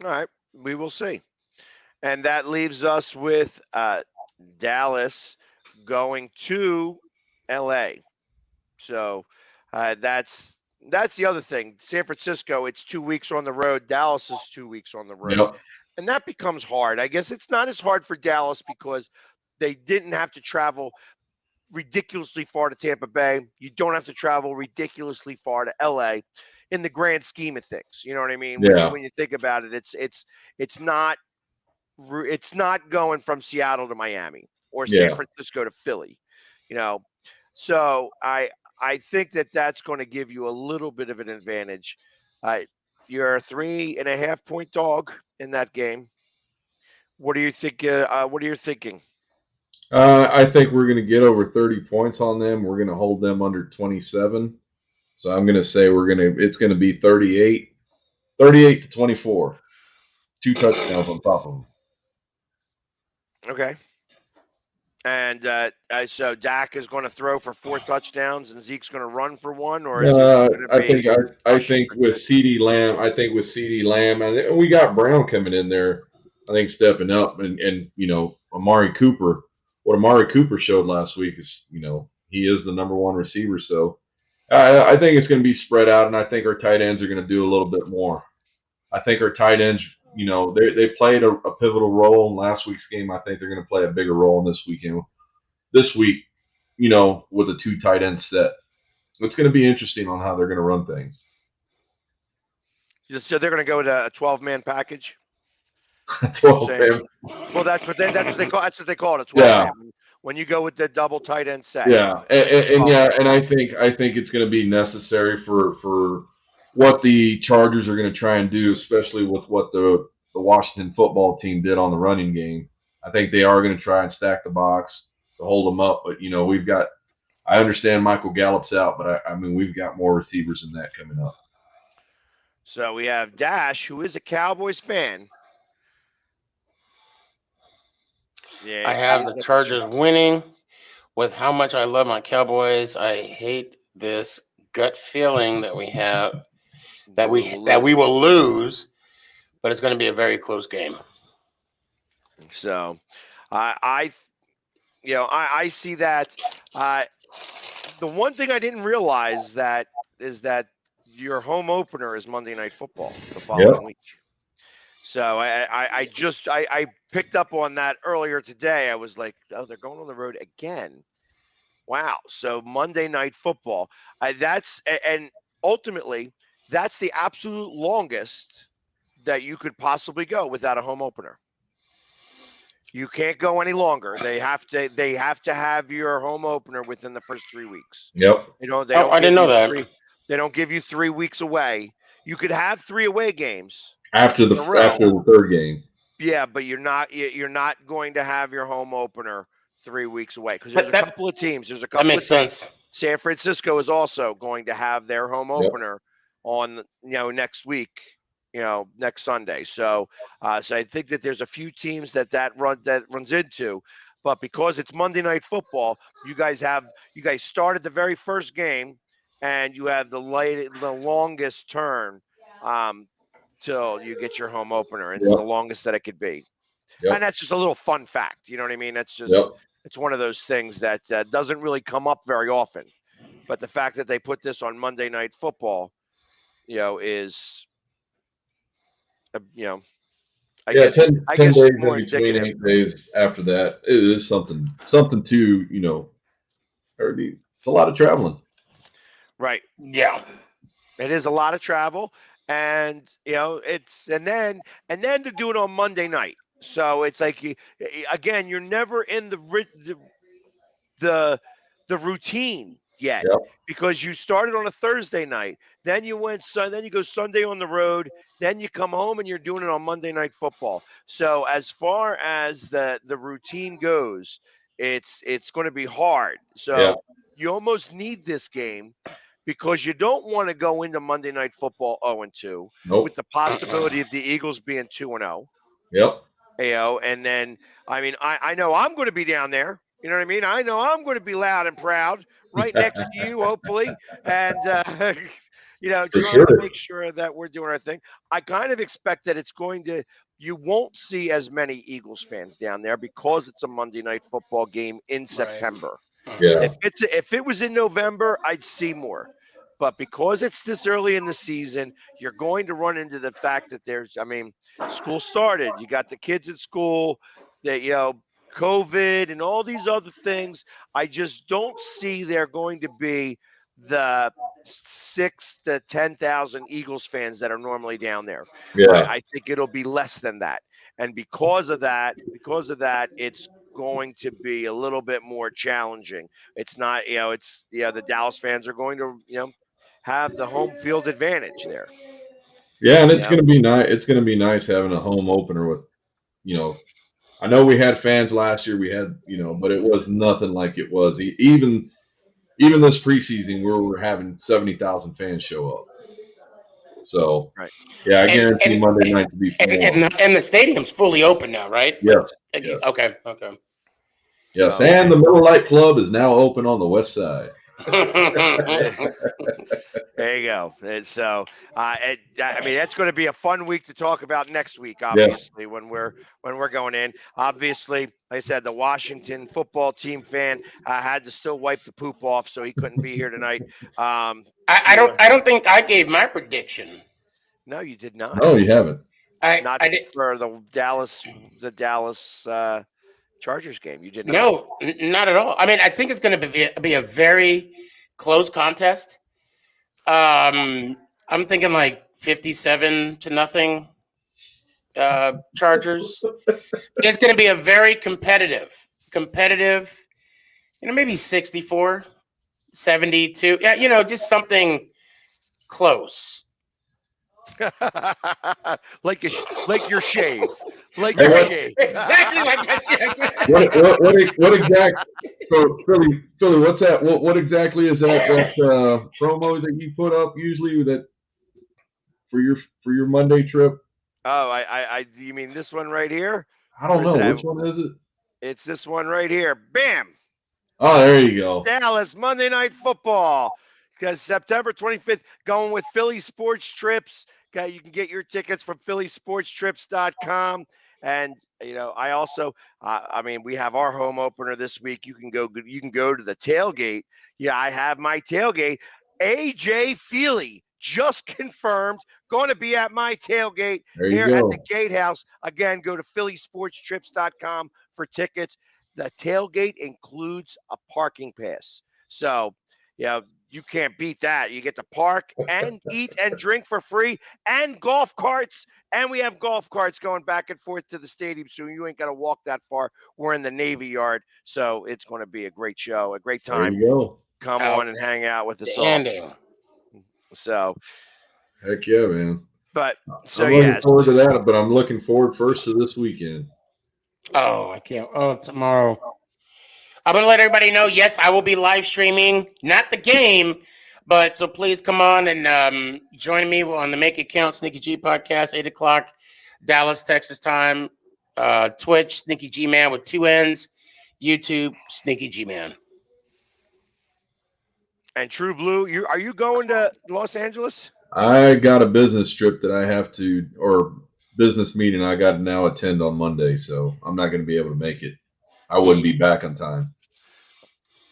All right, we will see. And that leaves us with Dallas going to L.A. So that's the other thing. San Francisco, it's 2 weeks on the road. Dallas is 2 weeks on the road. Yep. and that becomes hard. I guess it's not as hard for Dallas because they didn't have to travel ridiculously far to Tampa Bay. You don't have to travel ridiculously far to LA in the grand scheme of things. You know what I mean? Yeah. When you think about it, it's not going from Seattle to Miami or San Yeah. Francisco to Philly. You know, so I think that's going to give you a little bit of an advantage. You're a 3.5-point dog in that game. What do you think? What are you thinking? I think we're going to get over 30 points on them. We're going to hold them under 27. So I'm going to say it's going to be 38 to 24. 2 touchdowns on top of them. Okay. And so Dak is going to throw for 4 touchdowns, and Zeke's going to run for 1, or is it going to be? I think with CeeDee Lamb, and we got Brown coming in there. I think stepping up, and Amari Cooper. What Amari Cooper showed last week is he is the number 1 receiver. So I think it's going to be spread out, and I think our tight ends are going to do a little bit more. I think our tight ends, they played a pivotal role in last week's game. I think they're going to play a bigger role in this weekend. This week, with a 2 tight end set. So it's going to be interesting on how they're going to run things. So they're going to go to a 12-man package. 12-man. Well, that's what they call it, a 12-man. When you go with the double tight end set. Yeah, and I think it's going to be necessary for what the Chargers are going to try and do, especially with what the Washington football team did on the running game. I think they are going to try and stack the box to hold them up. But we've got. I understand Michael Gallup's out, but I mean we've got more receivers than that coming up. So we have Dash, who is a Cowboys fan. Yeah, I have the Chargers winning. With how much I love my Cowboys, I hate this gut feeling that we have that we will lose, but it's going to be a very close game. So, I see that. The one thing I didn't realize is that your home opener is Monday Night Football the following week. So I picked up on that earlier today. I was like, oh, they're going on the road again. Wow. So Monday Night Football, and ultimately that's the absolute longest that you could possibly go without a home opener. You can't go any longer. They have to have your home opener within the first 3 weeks. Yep. I didn't know that. They don't give you 3 weeks away. You could have 3 away games after the 3rd game. Yeah, but you're not going to have your home opener 3 weeks away because there's a couple of teams. There's a couple. That makes sense. San Francisco is also going to have their home opener on next week. Next Sunday. So I think that there's a few teams that runs into, but because it's Monday Night Football, you guys started the very first game, and you have the longest turn till you get your home opener, and it's the longest that it could be. And that's just a little fun fact. You know what I mean? That's just it's one of those things that doesn't really come up very often. But the fact that they put this on Monday Night Football, is. I guess 10 days more in between, indicative. 8 days after that, it is something to, it's a lot of traveling. Right. Yeah. It is a lot of travel, and it's and then to do it on Monday night. So it's like you're never in the routine yet because you started on a Thursday night, then you go Sunday on the road, then you come home and you're doing it on Monday Night Football. So as far as the routine goes, it's going to be hard. So you almost need this game because you don't want to go into Monday Night Football 0-2 with the possibility of the Eagles being 2-0. Yep. And then I know I'm going to be down there. You know what I mean? I know I'm going to be loud and proud right next to you, hopefully, and trying to make sure that we're doing our thing. I kind of expect that you won't see as many Eagles fans down there because it's a Monday Night Football game in September. Yeah. If it was in November, I'd see more. But because it's this early in the season, you're going to run into the fact that School started. You got the kids at school. That COVID and all these other things. I just don't see there going to be the 6 to 10,000 Eagles fans that are normally down there. Yeah. I think it'll be less than that, and because of that, it's going to be a little bit more challenging. It's not, the Dallas fans are going to, have the home field advantage there. Yeah, and You it's know, going to be nice. It's going to be nice having a home opener with, you know, I know we had fans last year. We had, but it was nothing like it was even this preseason where we're having 70,000 fans show up. So, right? yeah, I And guarantee and Monday night to be and, more. and the stadium's fully open now, right? Yes, Like, yes, okay. yes. So, And the Miller Lite Club is now open on the west side. there you go. And so, I mean, that's going to be a fun week to talk about next week. Yeah. Obviously, when we're going in. Obviously, like I said, the Washington football team fan had to still wipe the poop off, so he couldn't be here tonight. I don't think I gave my prediction. No, you did not. No, you haven't. Not I did for the Dallas Chargers game. You did not. no, not at all. I mean, I think it's going to be a very close contest. I'm thinking like 57-0 Chargers. It's going to be a very competitive, maybe 64-72. Yeah, just something close. like your shave, like Hey, your what- shave. Exactly like I said. What exact? So Philly, what's that? What exactly is that promo that you put up usually that for your Monday trip? Oh, you mean this one right here? I don't Or is know it which one is it. It's this one right here. Bam! Oh, there you go. Dallas Monday Night Football. Because September 25th, going with Philly Sports Trips. Okay, you can get your tickets from phillysportstrips.com. And I also, I mean, we have our home opener this week. You can go to the tailgate. Yeah, I have my tailgate. AJ Feely just confirmed going to be at my tailgate There you here at go. the Gatehouse. Again, go to phillysportstrips.com for tickets. The tailgate includes a parking pass. So, you can't beat that. You get to park and eat and drink for free and golf carts. And we have golf carts going back and forth to the stadium. So you ain't got to walk that far. We're in the Navy Yard. So it's going to be a great show, a great There time. you go. Come on and hang out with us all. Outstanding. So, Heck yeah, man. but I'm looking forward to that, but I'm looking forward first to this weekend. Oh, I can't. Oh, tomorrow. I'm going to let everybody know, yes, I will be live streaming, not the game, but so please come on and join me on the Make It Count Sneaky G podcast, 8 o'clock, Dallas, Texas time, Twitch, Sneaky G Man with 2 N's, YouTube, Sneaky G Man. And True Blue, are you going to Los Angeles? I got a business trip that I have to, or business meeting I got to now attend on Monday, so I'm not going to be able to make it. I wouldn't be back on time.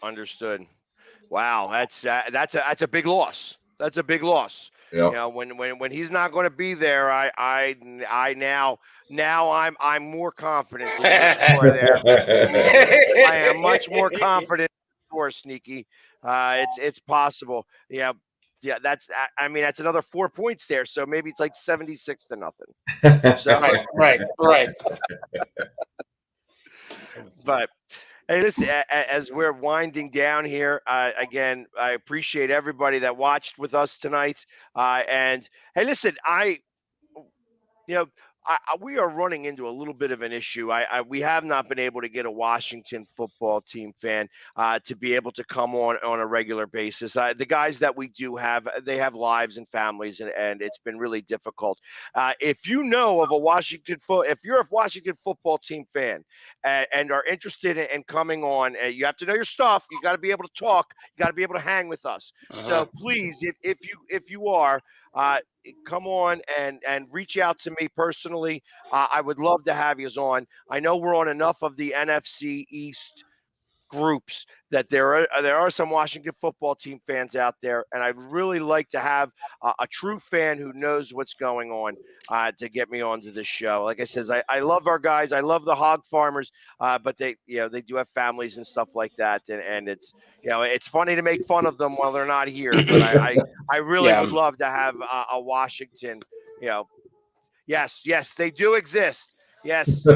Understood. Wow, that's a big loss. That's a big loss. Yeah. When he's not going to be there, I now I'm more confident in your score there. I am much more confident in your Sneaky. It's possible. Yeah. That's that's another 4 points there. So maybe it's like 76-0. So Right. But hey, listen, as we're winding down here, again, I appreciate everybody that watched with us tonight. And hey, listen, we are running into a little bit of an issue. We have not been able to get a Washington football team fan to be able to come on a regular basis. The guys that we do have, they have lives and families, and it's been really difficult. If you know of if you're a Washington football team fan and are interested in coming on, you have to know your stuff. You got to be able to talk. You got to be able to hang with us. So please, if you are, come on and reach out to me personally. I would love to have you on. I know we're on enough of the NFC East groups that there are some Washington football team fans out there, and I'd really like to have a true fan who knows what's going on to get me onto this show. Like I says, I love our guys. I love the hog farmers, but they do have families and stuff like that, and it's it's funny to make fun of them while they're not here. But I really would love to have a Washington. Yes, they do exist. Yes,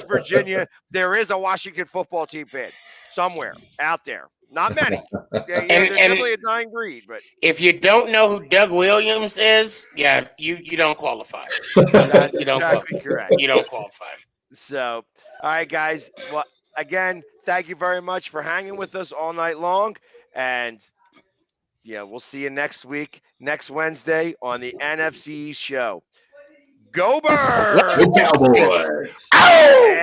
Virginia, there is a Washington football team fan somewhere out there. Not many. They're definitely a dying breed. But if you don't know who Doug Williams is, you don't qualify. That's exactly correct. You don't qualify. So, all right, guys. Well, again, thank you very much for hanging with us all night long. And we'll see you next week, next Wednesday on the NFC show. Go Birds! Cowboys! Oh!